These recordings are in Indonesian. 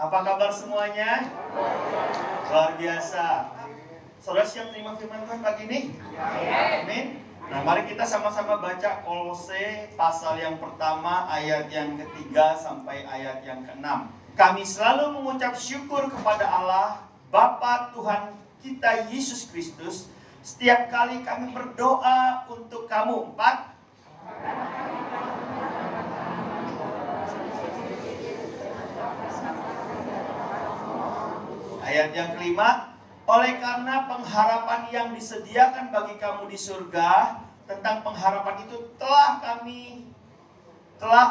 Apa kabar semuanya? Luar biasa. Saudara siap terima firman Tuhan pagi ini? Amin. Nah, mari kita sama-sama baca Kolose pasal yang pertama ayat yang ketiga sampai ayat yang keenam. Kami selalu mengucap syukur kepada Allah, Bapa Tuhan kita Yesus Kristus, setiap kali kami berdoa untuk kamu. 4. Ayat yang kelima, oleh karena pengharapan yang disediakan bagi kamu di surga, tentang pengharapan itu telah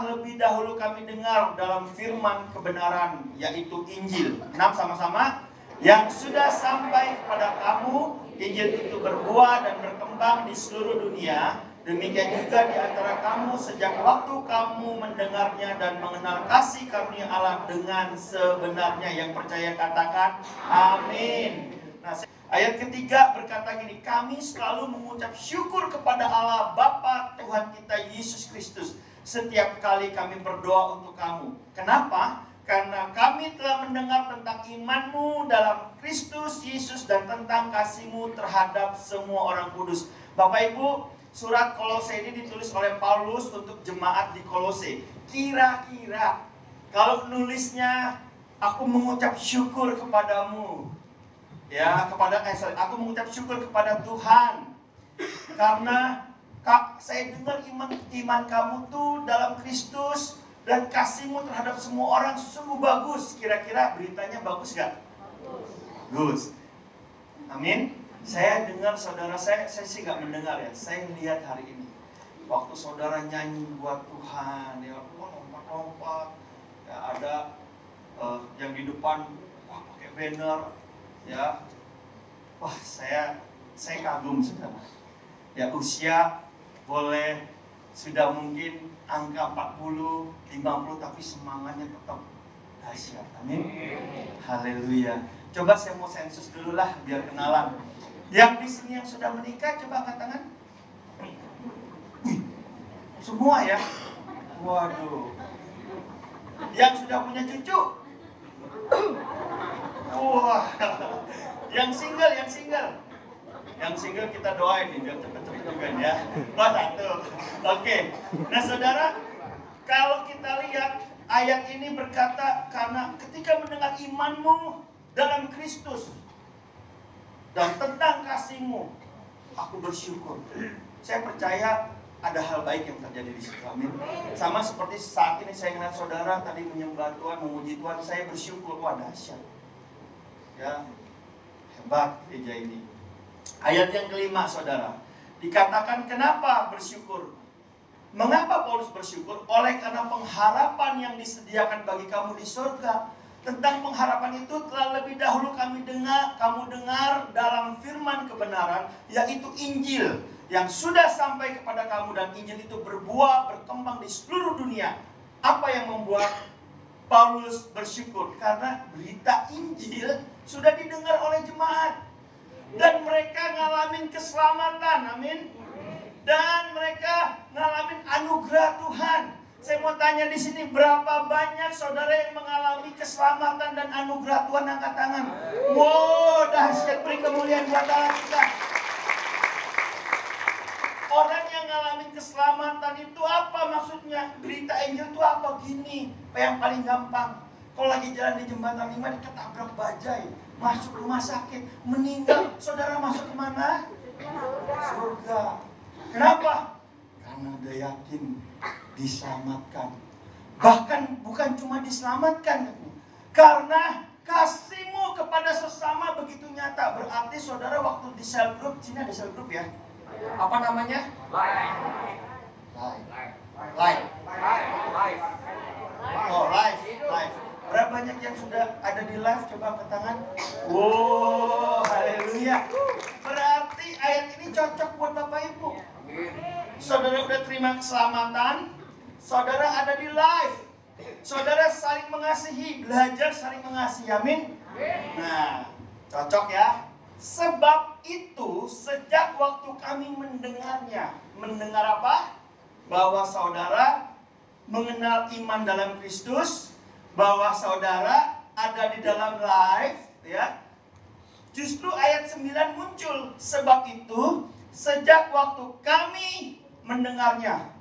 lebih dahulu kami dengar dalam firman kebenaran, yaitu Injil. 6 sama-sama. Yang sudah sampai kepada kamu, Injil itu berbuah dan berkembang di seluruh dunia. Demikian juga di antara kamu sejak waktu kamu mendengarnya dan mengenal kasih karunia Allah dengan sebenarnya. Yang percaya katakan amin. Nah, ayat ketiga berkata gini, kami selalu mengucap syukur kepada Allah Bapa Tuhan kita Yesus Kristus setiap kali kami berdoa untuk kamu. Kenapa? Karena kami telah mendengar tentang imanmu dalam Kristus Yesus dan tentang kasihmu terhadap semua orang kudus. Bapak Ibu, surat Kolose ini ditulis oleh Paulus untuk jemaat di Kolose. Kira-kira kalau nulisnya aku mengucap syukur kepadamu, aku mengucap syukur kepada Tuhan karena saya dengar iman kamu tuh dalam Kristus dan kasihmu terhadap semua orang sungguh bagus. Kira-kira beritanya bagus gak? Bagus. Amin. Saya dengar saudara saya sih gak mendengar ya. Saya lihat hari ini waktu saudara nyanyi buat Tuhan, ya lompat-lompat, ya ada yang di depan pakai banner, ya. Wah, saya kagum saudara. Ya, usia boleh sudah mungkin angka 40, 50, tapi semangatnya tetap dahsyat. Amin. Haleluya. Coba saya mau sensus dulu lah biar kenalan. Yang di sini yang sudah menikah coba angkat tangan. Semua ya. Waduh. Yang sudah punya cucu. Wah. Yang single kita doain nih biar cepet-cepet juga ya. Wah, 1. Oke. Nah, saudara, kalau kita lihat ayat ini berkata karena ketika mendengar imanmu dalam Kristus dan tentang kasihmu, aku bersyukur. Saya percaya ada hal baik yang terjadi di situ. Amin. Sama seperti saat ini saya melihat saudara tadi menyembah Tuhan, memuji Tuhan, saya bersyukur. Wah, dahsyat. Ya, hebat gereja ini. Ayat yang kelima, saudara, dikatakan kenapa bersyukur. Mengapa Paulus bersyukur? Oleh karena pengharapan yang disediakan bagi kamu di surga. Tentang pengharapan itu telah lebih dahulu kamu dengar dalam firman kebenaran, yaitu Injil, yang sudah sampai kepada kamu, dan Injil itu berbuah, berkembang di seluruh dunia. Apa yang membuat Paulus bersyukur? Karena berita Injil sudah didengar oleh jemaat. Dan mereka ngalamin keselamatan, amin. Dan mereka ngalamin anugerah Tuhan. Saya mau tanya di sini, berapa banyak saudara yang mengalami keselamatan dan anugerah Tuhan? Angkat tangan. Wow, dahsyat, beri kemuliaan buat Allah kita. Orang yang ngalamin keselamatan itu apa maksudnya? Berita Injil itu apa? Gini, yang paling gampang. Kalau lagi jalan di jembatan 5 ketabrak bajai, masuk rumah sakit, meninggal, saudara masuk kemana? Surga. Kenapa? Karena dia yakin diselamatkan. Bahkan bukan cuma diselamatkan, karena kasihmu kepada sesama begitu nyata. Berarti saudara waktu di cell group, sini ada cell group ya? Apa namanya? Live. Oh, live. Berapa banyak yang sudah ada di live? Coba angkat tangan. Wow, haleluya. Berarti ayat ini cocok buat Bapak Ibu. Saudara udah terima keselamatan, saudara ada di live, saudara saling mengasihi, belajar saling mengasihi, amin. Nah, cocok ya. Sebab itu sejak waktu kami mendengarnya, mendengar apa? Bahwa saudara mengenal iman dalam Kristus, bahwa saudara ada di dalam live, ya, justru ayat 9 muncul. Sebab itu, sejak waktu kami mendengarnya,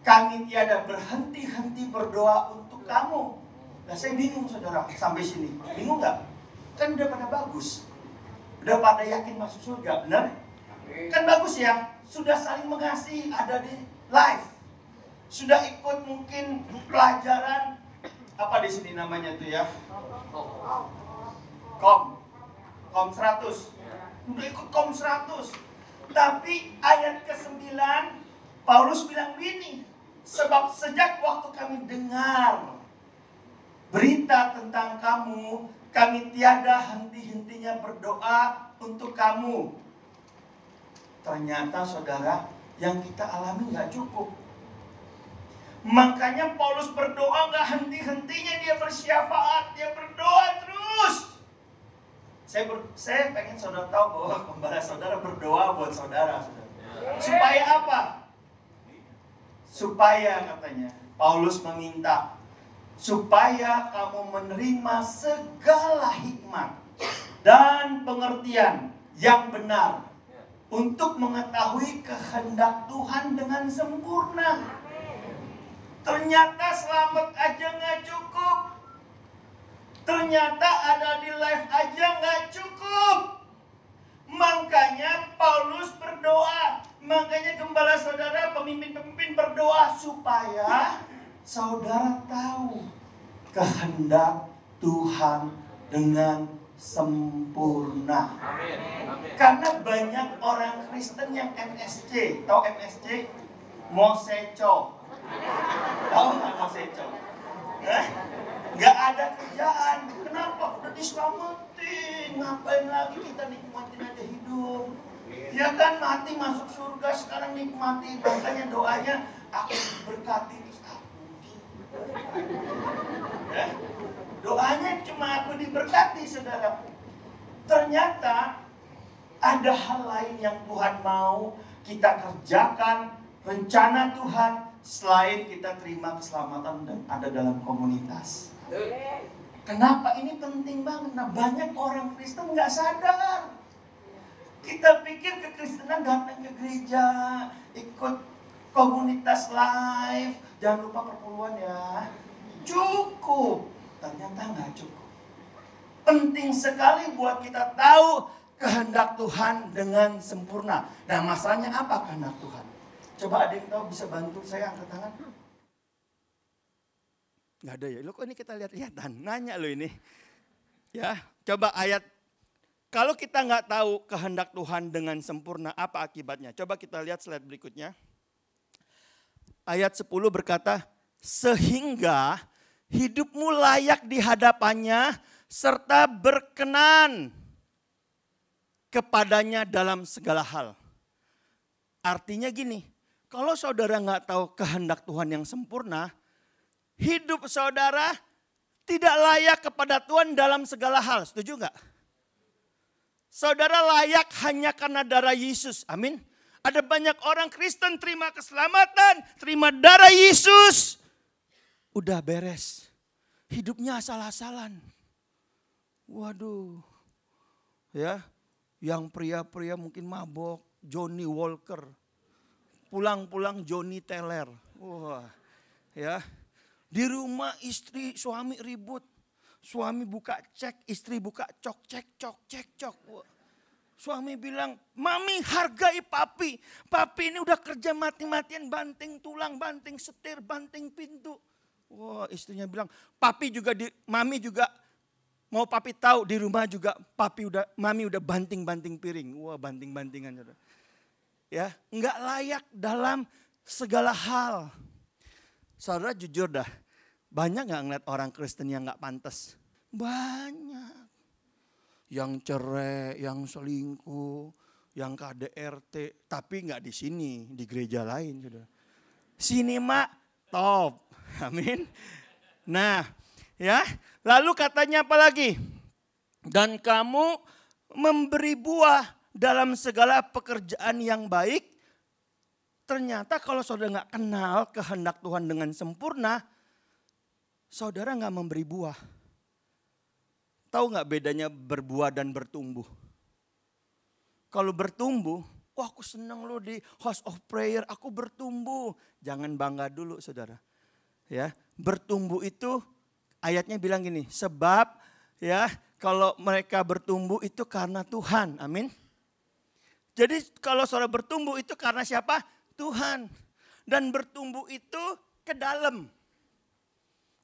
kami tiada berhenti-henti berdoa untuk kamu. Nah, saya bingung saudara, sampai sini. Bingung nggak? Kan udah pada bagus. Udah pada yakin masuk surga, benar? Kan bagus ya, sudah saling mengasihi, ada di live. Sudah ikut mungkin pelajaran, apa di sini namanya tuh ya? Kom 100. Udah ikut Kom 100. Tapi ayat ke-9 Paulus bilang begini, sebab sejak waktu kami dengar berita tentang kamu, kami tiada henti-hentinya berdoa untuk kamu. Ternyata saudara, yang kita alami nggak cukup. Makanya Paulus berdoa nggak henti-hentinya, dia bersyafaat, dia berdoa terus. Saya pengen saudara tahu bahwa gembala saudara berdoa buat saudara. Supaya apa? Supaya katanya, Paulus meminta, supaya kamu menerima segala hikmat dan pengertian yang benar untuk mengetahui kehendak Tuhan dengan sempurna. Ternyata selamat aja nggak cukup. Ternyata ada di live aja nggak cukup. Makanya Paulus berdoa. Makanya gembala saudara, pemimpin-pemimpin berdoa supaya saudara tahu kehendak Tuhan dengan sempurna. Karena banyak orang Kristen yang MSC. Tahu MSC? Moseco. Tahu nggak Moseco? Nggak ada kerjaan. Kenapa? Udah diselamatin. Ngapain lagi kita nikmatin aja hidup? Ya kan, mati masuk surga, sekarang nikmati. Makanya doanya, aku berkati terus aku. Ya? Doanya cuma aku diberkati, saudara. Ternyata ada hal lain yang Tuhan mau kita kerjakan, rencana Tuhan, selain kita terima keselamatan dan ada dalam komunitas. Kenapa ini penting banget? Nah, banyak orang Kristen nggak sadar. Kita pikir kekristenan datang ke gereja, ikut komunitas live, jangan lupa perpuluhan ya. Cukup. Ternyata nggak cukup. Penting sekali buat kita tahu kehendak Tuhan dengan sempurna. Nah, masalahnya apa kehendak Tuhan? Coba ada yang tahu, bisa bantu saya angkat tangan? Nggak ada ya? Lo kok ini kita lihat-lihatan? Nanya lo ini. Ya, coba ayat. Kalau kita nggak tahu kehendak Tuhan dengan sempurna, apa akibatnya? Coba kita lihat slide berikutnya. Ayat 10 berkata, sehingga hidupmu layak di hadapannya, serta berkenan kepadanya dalam segala hal. Artinya gini, kalau saudara nggak tahu kehendak Tuhan yang sempurna, hidup saudara tidak layak kepada Tuhan dalam segala hal. Setuju nggak? Saudara layak hanya karena darah Yesus. Amin. Ada banyak orang Kristen terima keselamatan, terima darah Yesus. Udah beres. Hidupnya asal-asalan. Waduh. Ya, yang pria-pria mungkin mabok, Johnny Walker. Pulang-pulang Johnny Teller. Wah. Ya. Di rumah istri suami ribut. Suami buka cek, istri buka cok, cek. Suami bilang, mami hargai papi. Papi ini udah kerja mati-matian, banting tulang, banting setir, banting pintu. Wah, istrinya bilang, mami juga mau papi tahu di rumah juga mami udah banting-banting piring. Wah, banting-bantingan. Ya, nggak layak dalam segala hal. Saudara jujur dah, banyak nggak ngeliat orang Kristen yang nggak pantas? Banyak. Yang cerai, yang selingkuh, yang KDRT, tapi nggak di sini, di gereja lain, saudara. Sini mah top, amin. Nah, ya, lalu katanya apa lagi? Dan kamu memberi buah dalam segala pekerjaan yang baik. Ternyata kalau saudara nggak kenal kehendak Tuhan dengan sempurna, saudara nggak memberi buah. Tahu nggak bedanya berbuah dan bertumbuh? Kalau bertumbuh, wah aku senang loh di house of prayer, aku bertumbuh. Jangan bangga dulu saudara. Ya, bertumbuh itu ayatnya bilang gini, sebab ya kalau mereka bertumbuh itu karena Tuhan, amin. Jadi kalau saudara bertumbuh itu karena siapa? Tuhan. Dan bertumbuh itu ke dalam.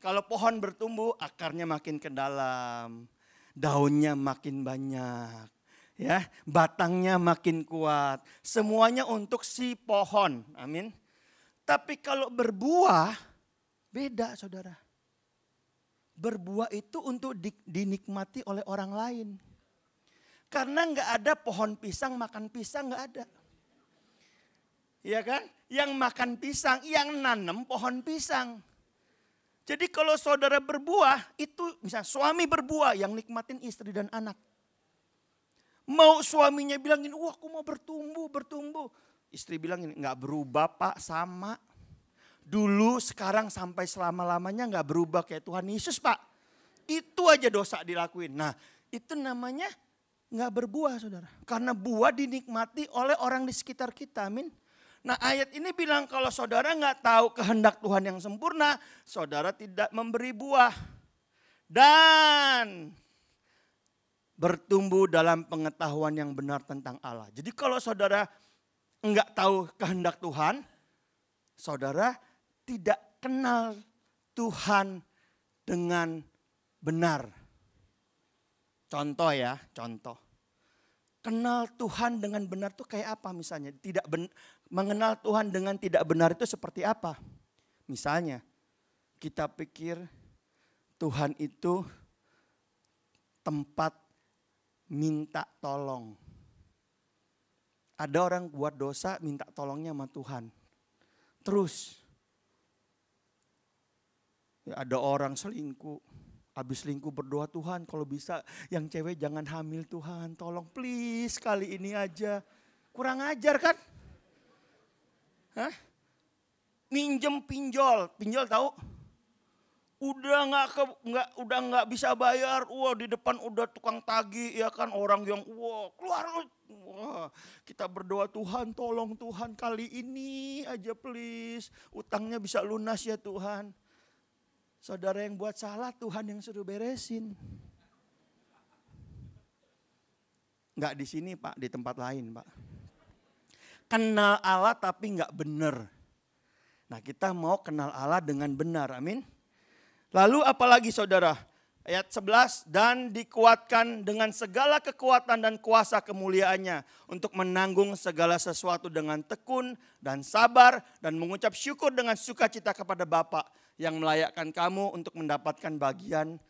Kalau pohon bertumbuh akarnya makin ke dalam, daunnya makin banyak, ya, batangnya makin kuat. Semuanya untuk si pohon, amin. Tapi kalau berbuah beda saudara. Berbuah itu untuk dinikmati oleh orang lain. Karena nggak ada pohon pisang makan pisang, nggak ada. Iya kan? Yang makan pisang, yang nanam pohon pisang. Jadi kalau saudara berbuah, itu misalnya suami berbuah yang nikmatin istri dan anak. Mau suaminya bilangin, wah aku mau bertumbuh. Istri bilang ini, nggak berubah pak, sama. Dulu, sekarang, sampai selama-lamanya nggak berubah kayak Tuhan Yesus pak. Itu aja dosa dilakuin. Nah itu namanya nggak berbuah saudara. Karena buah dinikmati oleh orang di sekitar kita, amin. Nah ayat ini bilang kalau saudara nggak tahu kehendak Tuhan yang sempurna, saudara tidak memberi buah. Dan bertumbuh dalam pengetahuan yang benar tentang Allah. Jadi kalau saudara nggak tahu kehendak Tuhan, saudara tidak kenal Tuhan dengan benar. Contoh ya, contoh. Kenal Tuhan dengan benar itu kayak apa misalnya? Mengenal Tuhan dengan tidak benar itu seperti apa? Misalnya, kita pikir Tuhan itu tempat minta tolong. Ada orang buat dosa minta tolongnya sama Tuhan. Terus, ya ada orang selingkuh. Habis selingkuh berdoa, Tuhan kalau bisa yang cewek jangan hamil Tuhan. Tolong please kali ini aja. Kurang ajar kan? Hah? Minjem pinjol tahu? Udah nggak bisa bayar. Wah di depan udah tukang tagih ya kan, orang yang wah keluar lu. Wah, kita berdoa Tuhan tolong Tuhan kali ini aja please. Utangnya bisa lunas ya Tuhan. Saudara yang buat salah Tuhan yang suruh beresin. Enggak di sini Pak, di tempat lain Pak. Kenal Allah tapi enggak benar. Nah kita mau kenal Allah dengan benar, amin. Lalu apalagi saudara? Ayat 11, dan dikuatkan dengan segala kekuatan dan kuasa kemuliaannya untuk menanggung segala sesuatu dengan tekun dan sabar dan mengucap syukur dengan sukacita kepada Bapa yang melayakkan kamu untuk mendapatkan bagian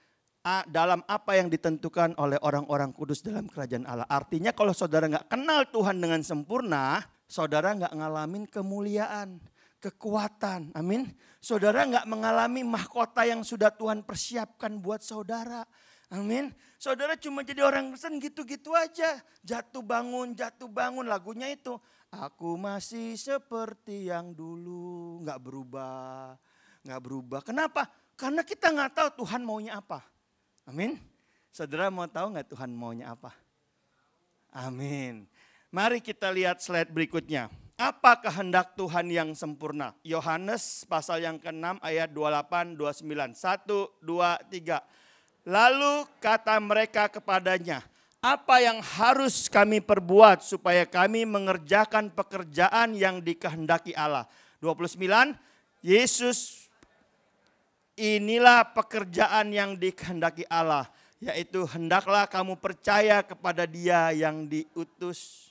dalam apa yang ditentukan oleh orang-orang kudus dalam kerajaan Allah. Artinya kalau saudara nggak kenal Tuhan dengan sempurna, saudara nggak ngalamin kemuliaan, kekuatan, amin. Saudara nggak mengalami mahkota yang sudah Tuhan persiapkan buat saudara, amin. Saudara cuma jadi orang Kristen gitu-gitu aja, jatuh bangun lagunya itu. Aku masih seperti yang dulu, nggak berubah. Kenapa? Karena kita nggak tahu Tuhan maunya apa. Amin. Saudara mau tahu nggak Tuhan maunya apa? Amin. Mari kita lihat slide berikutnya. Apa kehendak Tuhan yang sempurna? Yohanes pasal yang ke-6 ayat 28-29. 1, 2, 3. Lalu kata mereka kepadanya, apa yang harus kami perbuat supaya kami mengerjakan pekerjaan yang dikehendaki Allah? 29, Yesus, inilah pekerjaan yang dikehendaki Allah, yaitu hendaklah kamu percaya kepada Dia yang diutus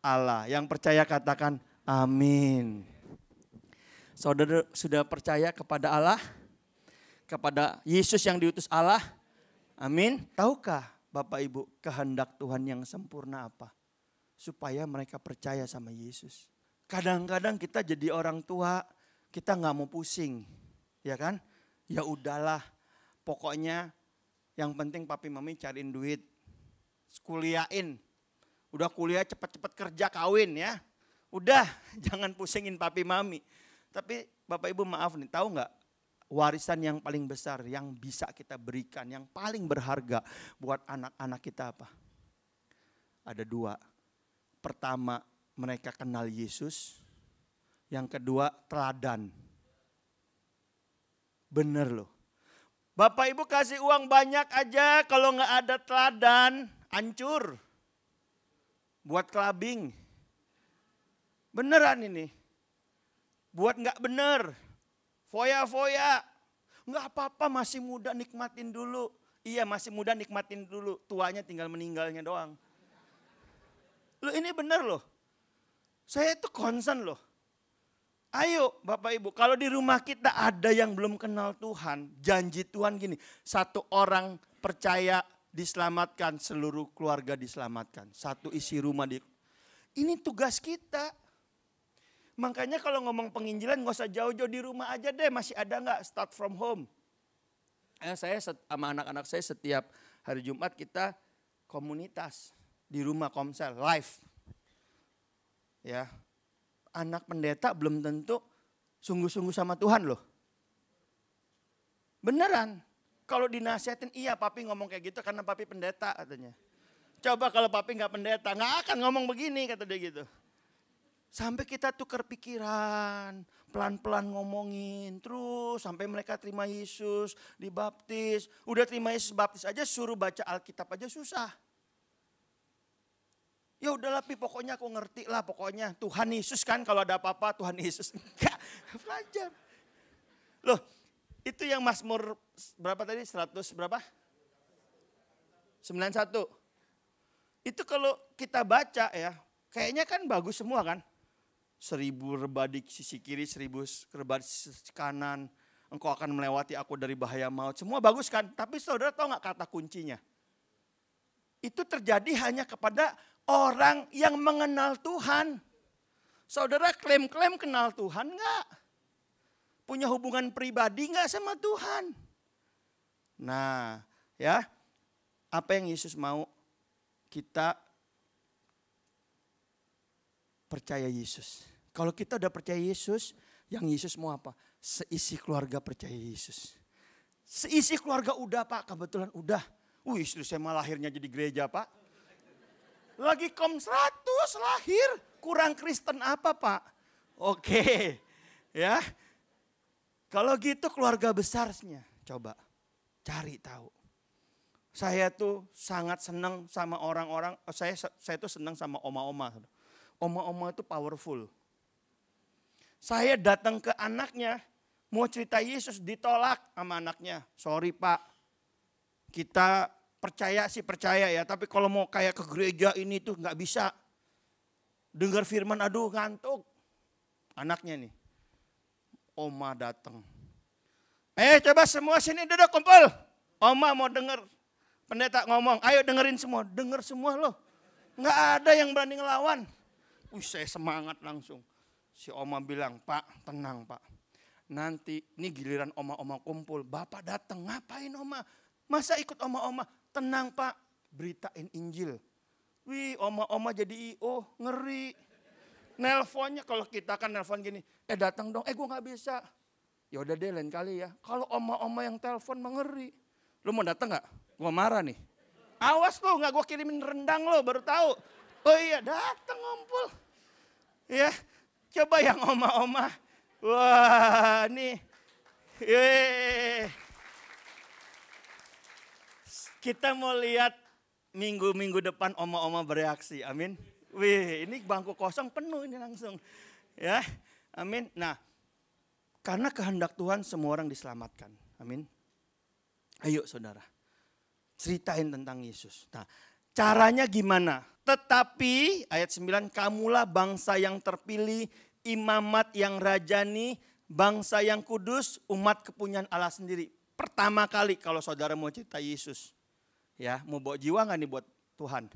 Allah. Yang percaya katakan amin. Saudara sudah percaya kepada Allah? Kepada Yesus yang diutus Allah? Amin. Tahukah Bapak Ibu kehendak Tuhan yang sempurna apa? Supaya mereka percaya sama Yesus. Kadang-kadang kita jadi orang tua, kita gak mau pusing, ya kan? Ya udahlah, pokoknya yang penting papi mami cariin duit, kuliahin. Udah kuliah cepat-cepat kerja kawin ya. Udah jangan pusingin papi mami. Tapi Bapak Ibu maaf nih, tahu nggak warisan yang paling besar yang bisa kita berikan, yang paling berharga buat anak-anak kita apa? Ada 2. Pertama, mereka kenal Yesus. Yang kedua, teladan. Bener loh. Bapak Ibu kasih uang banyak aja, kalau nggak ada teladan, hancur. Buat clubbing. Beneran ini. Buat nggak bener. Foya-foya. Nggak apa-apa, masih muda, nikmatin dulu. Iya, masih muda, nikmatin dulu. Tuanya tinggal meninggalnya doang. Loh, ini bener loh. Saya itu concern loh. Ayo Bapak Ibu, kalau di rumah kita ada yang belum kenal Tuhan, janji Tuhan gini, 1 orang percaya diselamatkan, seluruh keluarga diselamatkan. 1 isi rumah ini tugas kita. Makanya kalau ngomong penginjilan gak usah jauh-jauh, di rumah aja deh, masih ada gak start from home. Saya sama anak-anak saya setiap hari Jumat kita komunitas di rumah komsel, live. Ya, anak pendeta belum tentu sungguh-sungguh sama Tuhan loh. Beneran. Kalau dinasihatin, iya papi ngomong kayak gitu karena papi pendeta katanya. Coba kalau papi gak pendeta, gak akan ngomong begini kata dia gitu. Sampai kita tukar pikiran, pelan-pelan ngomongin terus sampai mereka terima Yesus, dibaptis. Udah terima Yesus baptis aja suruh baca Alkitab aja susah. Ya udahlah Pi, pokoknya aku ngerti lah pokoknya. Tuhan Yesus kan kalau ada apa-apa Tuhan Yesus. Enggak, belajar. Loh, itu yang Mazmur berapa tadi? 100 berapa? 91. Itu kalau kita baca ya, kayaknya kan bagus semua kan. 1000 rebah di sisi kiri, 1000 rebah di sisi kanan. Engkau akan melewati aku dari bahaya maut. Semua bagus kan, tapi saudara tahu gak kata kuncinya? Itu terjadi hanya kepada orang yang mengenal Tuhan. Saudara klaim-klaim kenal Tuhan enggak? Punya hubungan pribadi enggak sama Tuhan? Nah, ya. Apa yang Yesus mau? Kita percaya Yesus. Kalau kita udah percaya Yesus, yang Yesus mau apa? Seisi keluarga percaya Yesus. Seisi keluarga udah Pak, kebetulan udah. Istri saya malah lahirnya jadi gereja Pak. Lagi kom 100 lahir, kurang Kristen apa Pak? Oke, ya. Kalau gitu keluarga besarnya, coba cari tahu. Saya tuh sangat senang sama orang-orang, saya tuh senang sama oma-oma. Oma-oma itu powerful. Saya datang ke anaknya, mau cerita Yesus ditolak sama anaknya. Sorry Pak, kita percaya sih percaya ya, tapi kalau mau kayak ke gereja ini tuh nggak bisa. Dengar firman, aduh ngantuk. Anaknya nih, oma datang. Coba semua sini duduk kumpul. Oma mau denger pendeta ngomong, ayo dengerin semua. Denger semua loh. Nggak ada yang berani ngelawan. Saya semangat langsung. Si oma bilang, Pak tenang Pak. Nanti ini giliran oma-oma kumpul. Bapak datang, ngapain oma? Masa ikut oma-oma? Tenang Pak, beritain Injil. Wih, oma-oma jadi IO, ngeri. Nelponnya kalau kita kan nelpon gini, datang dong, gue gak bisa. Ya udah deh lain kali ya. Kalau oma-oma yang telepon mengeri. Lu mau datang gak? Gue marah nih. Awas lo, gak gue kirimin rendang lo, baru tahu. Oh iya, datang ngumpul. Ya, coba yang oma-oma. Wah, nih. Kita mau lihat minggu-minggu depan oma-oma bereaksi. Amin. Wih, ini bangku kosong penuh ini langsung. Ya, amin. Nah, karena kehendak Tuhan semua orang diselamatkan. Amin. Ayo saudara, ceritain tentang Yesus. Nah, caranya gimana? Tetapi ayat 9, kamulah bangsa yang terpilih, imamat yang rajani, bangsa yang kudus, umat kepunyaan Allah sendiri. Pertama kali kalau saudara mau cerita Yesus. Ya, mau bawa jiwa gak nih buat Tuhan?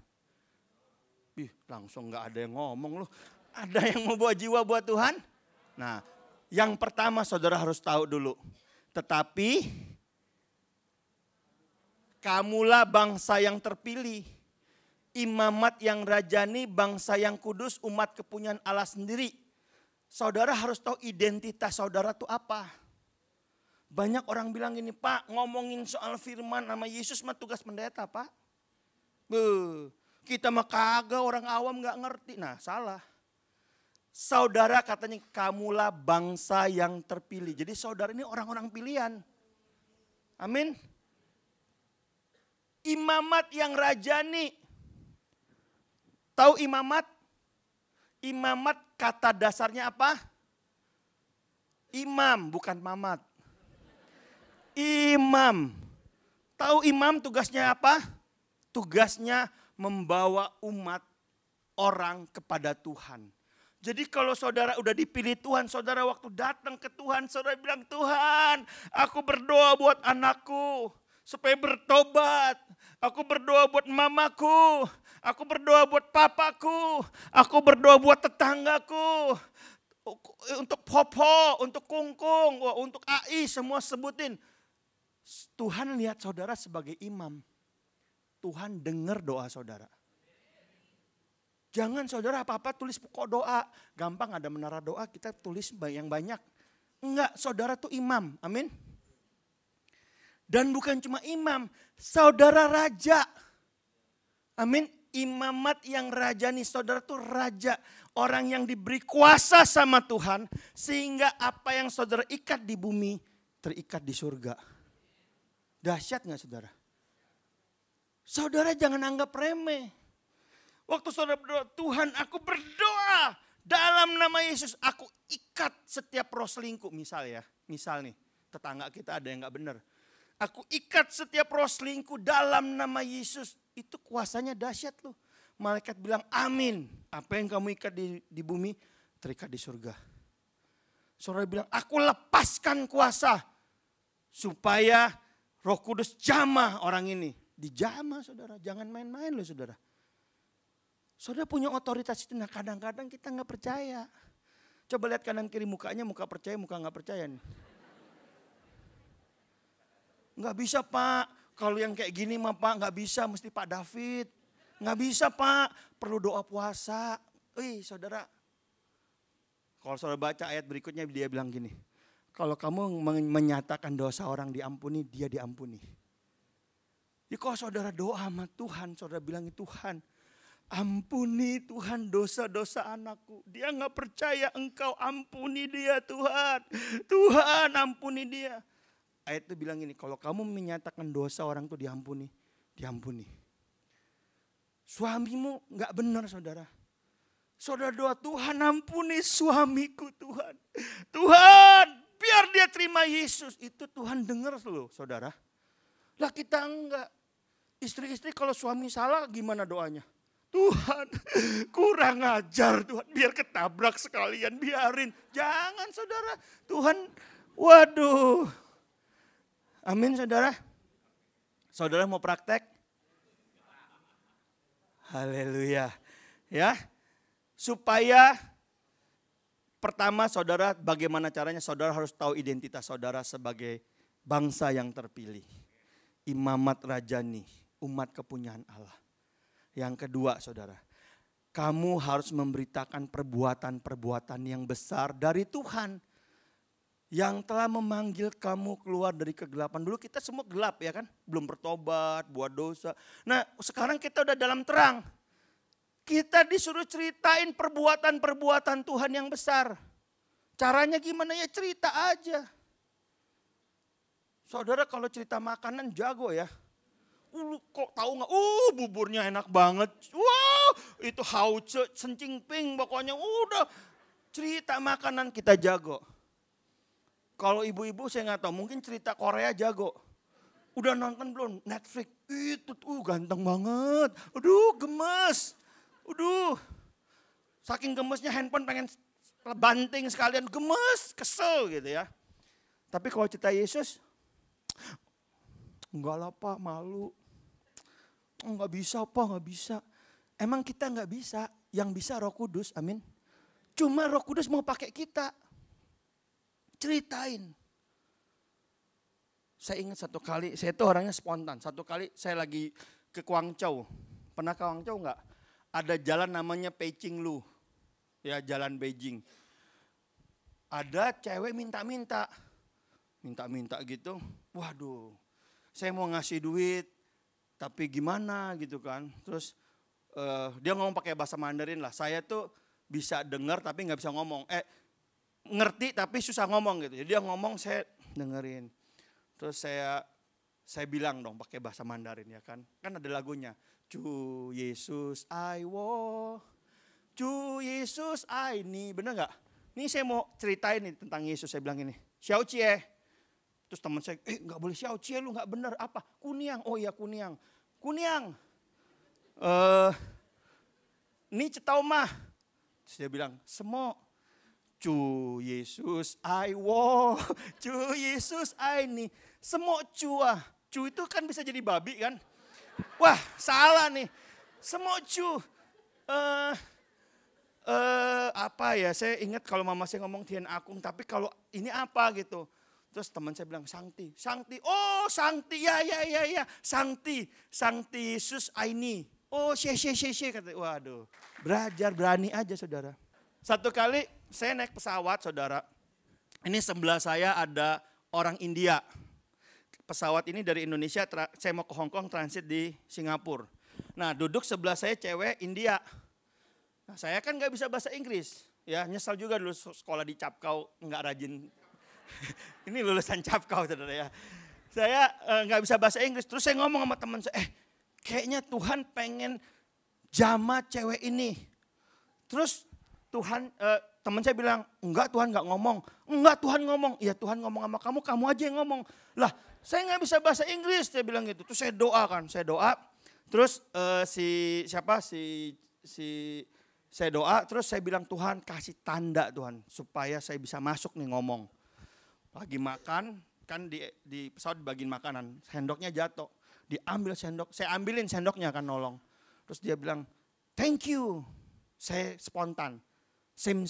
Langsung gak ada yang ngomong loh. Ada yang mau bawa jiwa buat Tuhan? Nah, yang pertama saudara harus tahu dulu. Tetapi, kamulah bangsa yang terpilih. Imamat yang rajani, bangsa yang kudus, umat kepunyaan Allah sendiri. Saudara harus tahu identitas saudara itu apa. Banyak orang bilang gini, Pak, ngomongin soal firman nama Yesus mah tugas pendeta, Pak. Kita mah kagak, orang awam gak ngerti. Nah, salah. Saudara katanya kamulah bangsa yang terpilih. Jadi saudara ini orang-orang pilihan. Amin. Imamat yang rajani. Tahu imamat? Imamat kata dasarnya apa? Imam, bukan mamat. Imam. Tahu imam tugasnya apa? Tugasnya membawa umat orang kepada Tuhan. Jadi kalau saudara udah dipilih Tuhan, saudara waktu datang ke Tuhan, saudara bilang, Tuhan, aku berdoa buat anakku supaya bertobat. Aku berdoa buat mamaku, aku berdoa buat papaku, aku berdoa buat tetanggaku. Untuk Popo, untuk Kungkung, untuk AI, semua sebutin. Tuhan lihat saudara sebagai imam. Tuhan dengar doa saudara. Jangan saudara apa-apa tulis pokok doa. Gampang ada menara doa kita tulis yang banyak. Enggak, saudara tuh imam. Amin. Dan bukan cuma imam, saudara raja. Amin. Imamat yang rajani, saudara tuh raja. Orang yang diberi kuasa sama Tuhan. Sehingga apa yang saudara ikat di bumi terikat di surga. Dahsyat gak saudara? Saudara jangan anggap remeh. Waktu saudara berdoa, Tuhan aku berdoa dalam nama Yesus. Aku ikat setiap roh selingkuh. Misal nih tetangga kita ada yang gak benar. Aku ikat setiap roh selingkuh dalam nama Yesus. Itu kuasanya dahsyat loh. Malaikat bilang amin. Apa yang kamu ikat di bumi terikat di surga. Saudara bilang aku lepaskan kuasa. Supaya Roh Kudus jamah orang ini. Dijamah saudara, jangan main-main loh saudara. Saudara punya otoritas itu, nah kadang-kadang kita gak percaya. Coba lihat kanan kiri mukanya, muka percaya, muka gak percaya nih. Gak bisa Pak, kalau yang kayak gini mah Pak gak bisa, mesti Pak David. Gak bisa Pak, perlu doa puasa. Wih saudara, kalau saudara baca ayat berikutnya dia bilang gini. Kalau kamu menyatakan dosa orang diampuni, dia diampuni. Ya kalau saudara doa sama Tuhan, saudara bilang Tuhan, ampuni Tuhan dosa-dosa anakku. Dia gak percaya engkau ampuni dia Tuhan. Tuhan ampuni dia. Ayat itu bilang ini, kalau kamu menyatakan dosa orang itu diampuni, diampuni. Suamimu gak benar saudara. Saudara doa Tuhan ampuni suamiku Tuhan. Tuhan biar dia terima Yesus. Itu Tuhan dengar loh saudara. Lah kita enggak. Istri-istri kalau suami salah gimana doanya? Tuhan kurang ajar Tuhan, biar ketabrak sekalian, biarin. Jangan saudara, Tuhan waduh. Amin saudara. Saudara mau praktek? Haleluya. Ya, supaya pertama saudara bagaimana caranya saudara harus tahu identitas saudara sebagai bangsa yang terpilih. Imamat rajani, umat kepunyaan Allah. Yang kedua saudara, kamu harus memberitakan perbuatan-perbuatan yang besar dari Tuhan. Yang telah memanggil kamu keluar dari kegelapan. Dulu kita semua gelap ya kan, belum bertobat, buat dosa. Nah sekarang kita udah dalam terang. Kita disuruh ceritain perbuatan-perbuatan Tuhan yang besar. Caranya gimana ya, cerita aja. Saudara kalau cerita makanan jago ya. Kok tahu nggak? Buburnya enak banget. Wow, itu hauce, sencing ping pokoknya udah. Cerita makanan kita jago. Kalau ibu-ibu saya nggak tahu, mungkin cerita Korea jago. Udah nonton belum Netflix? Itu tuh ganteng banget. Aduh gemes. Aduh. Saking gemesnya handphone pengen banting sekalian, gemes, kesel gitu ya. Tapi kalau cerita Yesus, enggak lah Pak, malu. Enggak bisa Pak, enggak bisa. Emang kita enggak bisa, yang bisa Roh Kudus, amin. Cuma Roh Kudus mau pakai kita. Ceritain. Saya ingat satu kali, saya itu orangnya spontan. Satu kali saya lagi ke Guangzhou. Pernah ke Guangzhou enggak? Ada jalan namanya Peiqinglu. Ya, jalan Beijing. Ada cewek minta-minta. minta-minta gitu. Waduh, saya mau ngasih duit, tapi gimana gitu kan. Terus dia ngomong pakai bahasa Mandarin lah. Saya tuh bisa dengar tapi nggak bisa ngomong. Ngerti tapi susah ngomong gitu. Jadi dia ngomong saya dengerin. Terus saya bilang dong pakai bahasa Mandarin ya kan. Kan ada lagunya. Cu Yesus I wo, Cu Yesus I ni. Bener nggak? Ini saya mau ceritain nih tentang Yesus. Saya bilang ini. Xiao Jie. Terus teman saya, nggak boleh Xiao Jie lu nggak bener. Apa? Kuniang. Oh iya Kuniang. Kuniang. Ini cetau mah. Terus dia bilang, semua. Cu Yesus I wo, Cu Yesus I ni. Semua cua. Cu itu kan bisa jadi babi kan. Wah salah nih. Semua cu. Apa ya, saya ingat kalau mama saya ngomong Tian Akung, tapi kalau ini apa gitu. Terus teman saya bilang Sangti, oh Sangti, ya, Sangti Yesus Aini. Oh she, kata, waduh, belajar berani aja saudara. Satu kali saya naik pesawat saudara, ini sebelah saya ada orang India. Pesawat ini dari Indonesia, saya mau ke Hong Kong transit di Singapura. Nah duduk sebelah saya cewek India. Nah, saya kan nggak bisa bahasa Inggris, ya nyesal juga dulu sekolah di Capkau nggak rajin. Ini lulusan Capkau saudara ya. Saya nggak bisa bahasa Inggris, terus saya ngomong sama teman saya, kayaknya Tuhan pengen jama cewek ini. Terus Tuhan, teman saya bilang, enggak Tuhan nggak ngomong, enggak Tuhan ngomong, ya Tuhan ngomong sama kamu aja yang ngomong. Lah saya nggak bisa bahasa Inggris, dia bilang gitu. Terus saya doa, terus saya doa, terus saya bilang Tuhan kasih tanda Tuhan supaya saya bisa masuk nih ngomong. Lagi makan, kan di pesawat dibagiin makanan, sendoknya jatuh. Diambil sendok, saya ambilin sendoknya kan nolong. Terus dia bilang, thank you. Saya spontan, same.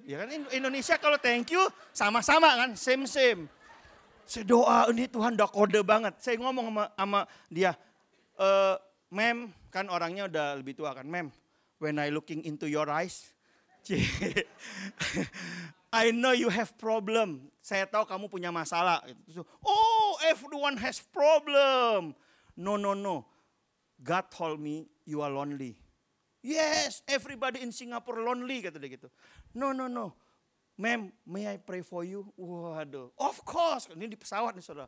Ya kan Indonesia kalau thank you sama-sama kan, same. Saya doa, ini Tuhan udah kode banget. Saya ngomong sama dia, ma'am, kan orangnya udah lebih tua kan, ma'am. When I looking into your eyes, I know you have problem. Saya tahu kamu punya masalah. Oh, everyone has problem. No. God told me you are lonely. Yes, everybody in Singapore lonely, kata dia gitu. No. Ma'am, may I pray for you? Waduh, of course. Ini di pesawat nih saudara.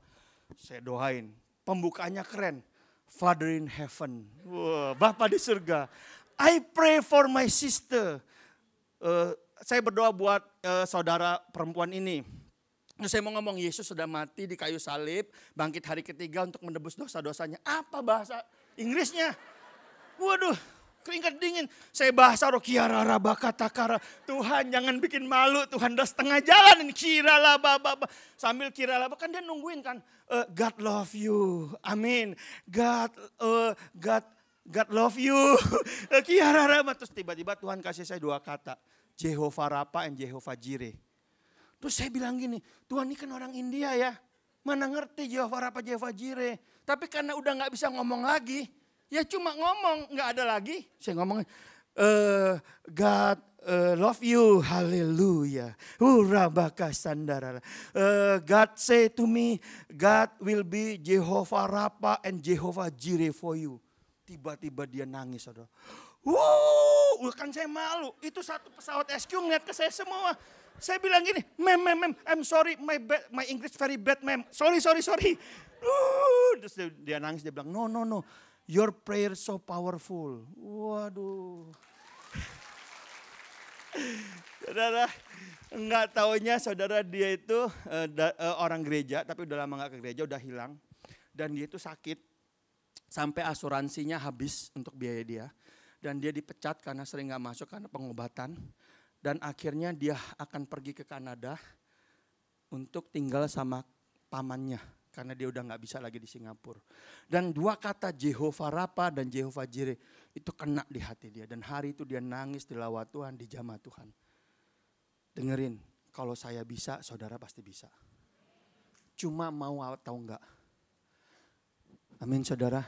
Saya doain. Pembukaannya keren. Father in heaven. Wah, Bapa di surga. I pray for my sister. Saya berdoa buat saudara perempuan ini. Saya mau ngomong Yesus sudah mati di kayu salib, bangkit hari ketiga untuk menebus dosa-dosanya. Apa bahasa Inggrisnya? Waduh, keringat dingin. Saya bahasa rokiara rabakatakara. Tuhan jangan bikin malu, Tuhan udah setengah jalan ini. Kirala baba. Sambil kirala kan dia nungguin kan. God love you. Amin. God love you. Kiara Rama. Terus tiba-tiba Tuhan kasih saya dua kata. Jehovah Rapa and Jehovah Jireh. Terus saya bilang gini, Tuhan ini kan orang India ya. Mana ngerti Jehovah Rapa, Jehovah Jireh. Tapi karena udah gak bisa ngomong lagi. Ya cuma ngomong, gak ada lagi. Saya ngomong, God love you, haleluya. Urabaka sandara. God say to me, God will be Jehovah Rapa and Jehovah Jireh for you. Tiba-tiba dia nangis, saudara. Kan saya malu. Itu satu pesawat SQ ngeliat ke saya semua. Saya bilang gini, ma'am, I'm sorry, my English very bad, ma'am. Sorry. Terus dia nangis, dia bilang, no, your prayer so powerful. Waduh. Saudara, enggak taunya saudara dia itu orang gereja, tapi udah lama gak ke gereja, udah hilang. Dan dia itu sakit. Sampai asuransinya habis untuk biaya dia. Dan dia dipecat karena sering gak masuk karena pengobatan. Dan akhirnya dia akan pergi ke Kanada untuk tinggal sama pamannya. Karena dia udah gak bisa lagi di Singapura. Dan dua kata Jehovah Rapa dan Jehovah Jireh itu kena di hati dia. Dan hari itu dia nangis di lawat Tuhan, di jamaah Tuhan. Dengerin, kalau saya bisa, saudara pasti bisa. Cuma mau atau enggak. Amin saudara.